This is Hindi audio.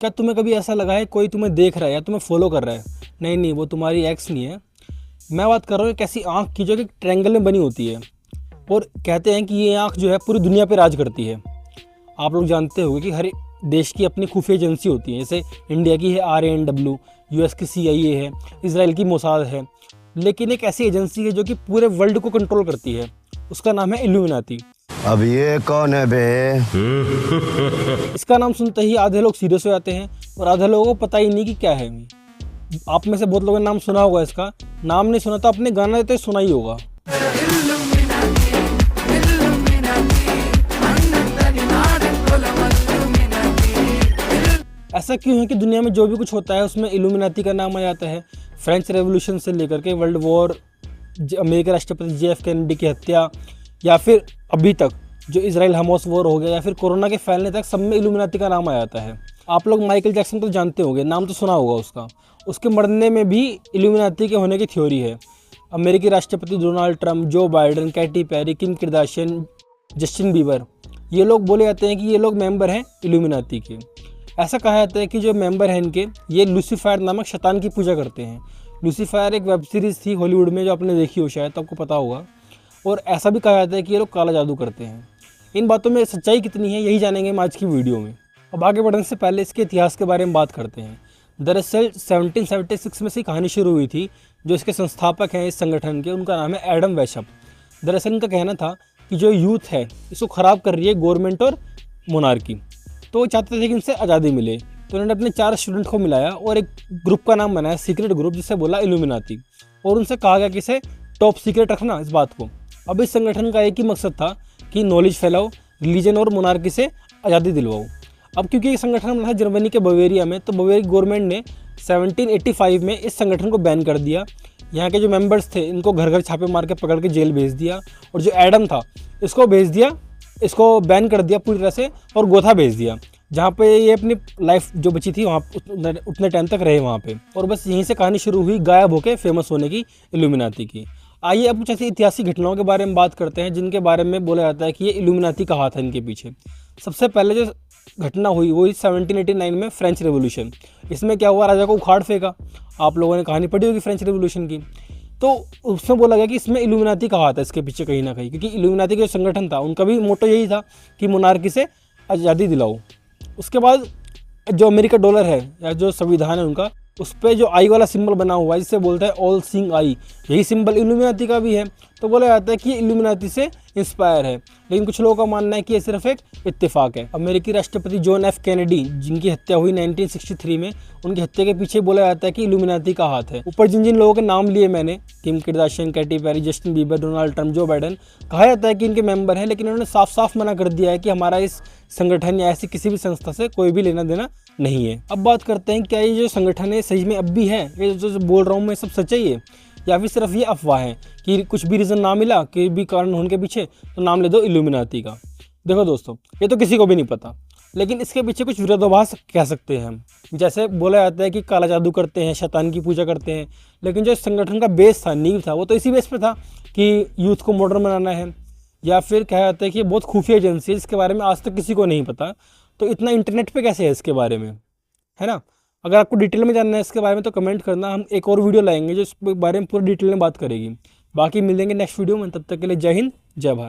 क्या तुम्हें कभी ऐसा लगा है कोई तुम्हें देख रहा है या तुम्हें फॉलो कर रहा है? नहीं नहीं, वो तुम्हारी एक्स नहीं है। मैं बात कर रहा हूँ एक ऐसी आँख की जो कि ट्रायंगल में बनी होती है, और कहते हैं कि ये आँख जो है पूरी दुनिया पे राज करती है। आप लोग जानते होंगे कि हर देश की अपनी खुफिया एजेंसी होती है, जैसे इंडिया की है RANW, US की CIA है, इसराइल की मोसाद है। लेकिन एक ऐसी एजेंसी है जो कि पूरे वर्ल्ड को कंट्रोल करती है, उसका नाम है इल्यूमिनाती। अब ये कौन है बे? इसका नाम सुनते ही आधे लोग सीरियस हो जाते हैं और आधे लोगों को पता ही नहीं कि क्या है। आप में से बहुत लोगों ने नाम सुना होगा, इसका नाम नहीं सुना तो अपने गाना देते सुना ही होगा। ऐसा क्यों है कि दुनिया में जो भी कुछ होता है उसमें इल्यूमिनाती का नाम आ जाता है? फ्रेंच रेवोल्यूशन से लेकर के वर्ल्ड वॉर, अमेरिकी राष्ट्रपति JF कैनेडी की हत्या, या फिर अभी तक जो इसराइल हमास वॉर हो गया, या फिर कोरोना के फैलने तक, सब में इल्यूमिनाती का नाम आ जाता है। आप लोग माइकल जैक्सन तो जानते होंगे, नाम तो सुना होगा उसका। उसके मरने में भी इल्यूमिनाती के होने की थ्योरी है। अमेरिकी राष्ट्रपति डोनाल्ड ट्रंप, जो Biden, Katy Perry, Kim Kardashian, Justin Bieber, ये लोग बोले जाते हैं कि ये लोग मेंबर हैं इल्यूमिनाती के। ऐसा कहा जाता है कि जो मेंबर हैं इनके, ये लूसीफर नामक शैतान की पूजा करते हैं। लूसीफर एक वेब सीरीज़ थी हॉलीवुड में, जो आपने देखी हो शायद, तो आपको पता होगा। और ऐसा भी कहा जाता है कि ये लोग काला जादू करते हैं। इन बातों में सच्चाई कितनी है, यही जानेंगे हम आज की वीडियो में। अब आगे बढ़ने से पहले इसके इतिहास के बारे में बात करते हैं। दरअसल 1776 में से कहानी शुरू हुई थी। जो इसके संस्थापक हैं इस संगठन के, उनका नाम है एडम वेशप। दरअसल इनका कहना था कि जो यूथ है इसको ख़राब कर रही है गवर्नमेंट और मोनार्की, तो वो चाहते थे कि इनसे आज़ादी मिले। तो उन्होंने अपने 4 स्टूडेंट को मिलाया और एक ग्रुप का नाम बनाया, सीक्रेट ग्रुप, जिसे बोला इल्यूमिनाती। और उनसे कहा गया कि इसे टॉप सीक्रेट रखना इस बात को। अब इस संगठन का एक ही मकसद था कि नॉलेज फैलाओ, रिलीजन और मोनार्की से आज़ादी दिलवाओ। अब क्योंकि ये संगठन बना था जर्मनी के बवेरिया में, तो बवेरिया गवर्नमेंट ने 1785 में इस संगठन को बैन कर दिया। यहाँ के जो मेंबर्स थे इनको घर घर छापे मार के पकड़ के जेल भेज दिया, और जो एडम था इसको भेज दिया, इसको बैन कर दिया पूरी तरह से, और गोथा भेज दिया, जहाँ पे ये अपनी लाइफ जो बची थी वहाँ उतने टाइम तक रहे वहाँ पे। और बस यहीं से कहानी शुरू हुई गायब होके फेमस होने की इल्यूमिनाती की। आइए अब कुछ ऐसी ऐतिहासिक घटनाओं के बारे में बात करते हैं जिनके बारे में बोला जाता है कि ये इल्यूमिनाती का हाथ है इनके पीछे। सबसे पहले जो घटना हुई वो 1789 में फ्रेंच रेवोल्यूशन। इसमें क्या हुआ, राजा को उखाड़ फेंका। आप लोगों ने कहानी पढ़ी होगी फ्रेंच रेवोल्यूशन की। तो उसमें बोला गया कि इसमें इल्यूमिनाती का हाथ है इसके पीछे कहीं ना कहीं, क्योंकि इल्यूमिनाती का जो संगठन था उनका भी मोटो यही था कि मोनार्की से आज़ादी दिलाओ। उसके बाद जो अमेरिका डॉलर है या जो संविधान है उनका, उस पर जो आई वाला सिंबल बना हुआ है जिसे बोलते हैं ऑल सीइंग आई, यही सिंबल इल्यूमिनाती का भी है। तो बोला जाता है कि ये इल्यूमिनाती से इंस्पायर है, लेकिन कुछ लोगों का मानना है कि ये सिर्फ एक इत्तेफाक है। अमेरिकी राष्ट्रपति जॉन F कैनेडी, जिनकी हत्या हुई 1963 में, उनकी हत्या के पीछे बोला जाता है कि इल्यूमिनाती का हाथ है। ऊपर जिन जिन लोगों के नाम लिए मैंने, Kim Kardashian, Katy Perry, Justin Bieber, Donald Trump, जो बाइडन, कहा जाता है कि इनके मेंबर हैं, लेकिन उन्होंने साफ साफ मना कर दिया है कि हमारा इस संगठन या ऐसी किसी भी संस्था से कोई भी लेना देना नहीं है। अब बात करते हैं क्या ये जो संगठन है सही में अब भी है, ये जो बोल रहा हूँ मैं सब सच्चाई है, या फिर सिर्फ ये अफवाह है कि कुछ भी रीज़न ना मिला, कोई भी कारण होने के पीछे, तो नाम ले दो इल्यूमिनाती का। देखो दोस्तों, ये तो किसी को भी नहीं पता, लेकिन इसके पीछे कुछ विरोधाभास कह सकते हैं हम। जैसे बोला जाता है कि काला जादू करते हैं, शैतान की पूजा करते हैं, लेकिन जो संगठन का बेस था, नींव था, वो तो इसी बेस पे था कि यूथ को मॉडर्न बनाना है। या फिर कहा जाता है कि ये बहुत खुफिया एजेंसी है जिसके बारे में आज तक किसी को नहीं पता। तो इतना इंटरनेट पे कैसे है इसके बारे में, है ना? अगर आपको डिटेल में जानना है इसके बारे में तो कमेंट करना, हम एक और वीडियो लाएंगे जो इस बारे में पूरी डिटेल में बात करेगी। बाकी मिलेंगे नेक्स्ट वीडियो में, तब तक के लिए जय हिंद, जय भारत।